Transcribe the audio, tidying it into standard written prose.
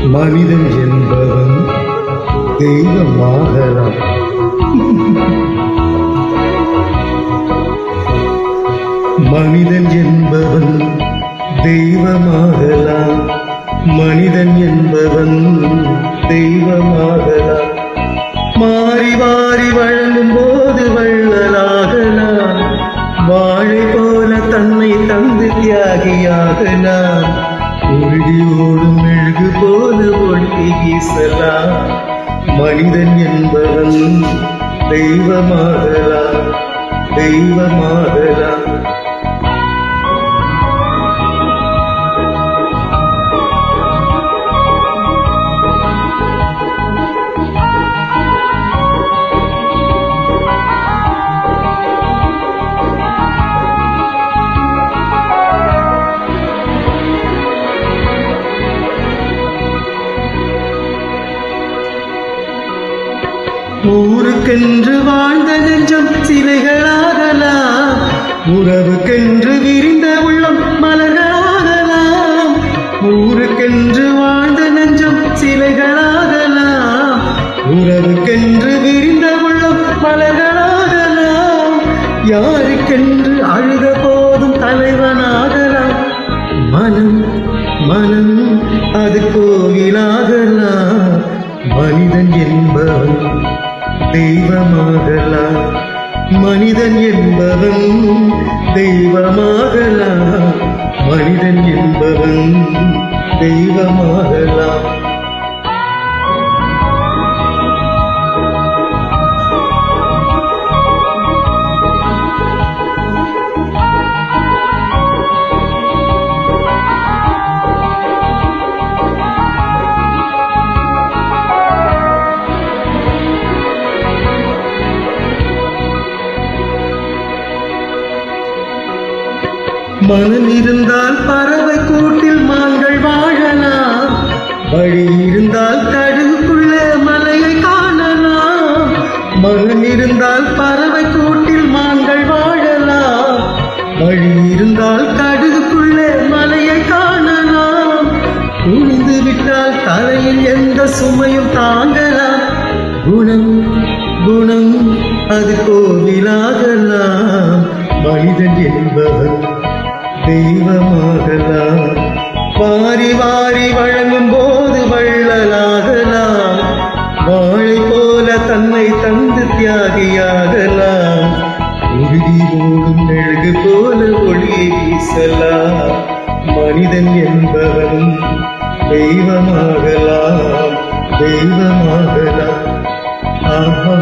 மனிதன் என்பவன் தெய்வமாகலாம். மனிதன் என்பவன் தெய்வமாகலாம். மனிதன் என்பவன் தெய்வமாகலாம். மாறி வாரி வழங்கும் போது வள்ளலாகலாம். வாழை போல தன்னை தந்து தியாகியாகலாம். உருகி ஓடும் மெழுகு போல ஒளி வீசலாம். மனிதன் என்பவன் தெய்வமாகலாம். தெய்வமாகலாம். ஊருக்கென்று வாழ்ந்த நெஞ்சம் சிலைகளாகலாம். உறவுக்கென்று விரிந்த உள்ளம் மலர்களாகலாம். ஊருக்கென்று வாழ்ந்த நெஞ்சம் சிலைகளாகலாம். உறவுக்கென்று விரிந்த உள்ளம் மலர்களாகலாம். யாருக்கென்று அழுத போதும் தலைவனாகலாம். மனம் மனம் அது கோவிலாகலாம். மனிதன் என்பவன் தெய்வமாகலாம். மனிதன் என்பவன் தெய்வமாகலாம். மனிதன் என்பவன் தெய்வமாகலாம். மனம் இருந்தால் பறவை கூட்டில் மான்கள் வாழலாம். வழி இருந்தால் கடுகுக்குள்ள மலையை காணலாம். மனம் இருந்தால் பறவை கூட்டில் மான்கள் வாழலாம். வழி இருந்தால் கடுகுக்குள்ள மலையை காணலாம். குனிந்து விட்டால் தலையில் எந்த சுமையும் தாங்கலாம். குணம் குணம் அது கோவிலாகலாம். மனிதன் என்பவன் தெய்வமாகலாம். வாரி வாரி வழங்கும் போது வள்ளலாகலாம். வாழை போல தன்னை தந்து தியாகியாகலாம். உருகி ஓடும் மெழுகு போல ஒளியை வீசலாம். மனிதன் என்பவன் தெய்வமாகலாம். தெய்வமாகலாம். ஆஹா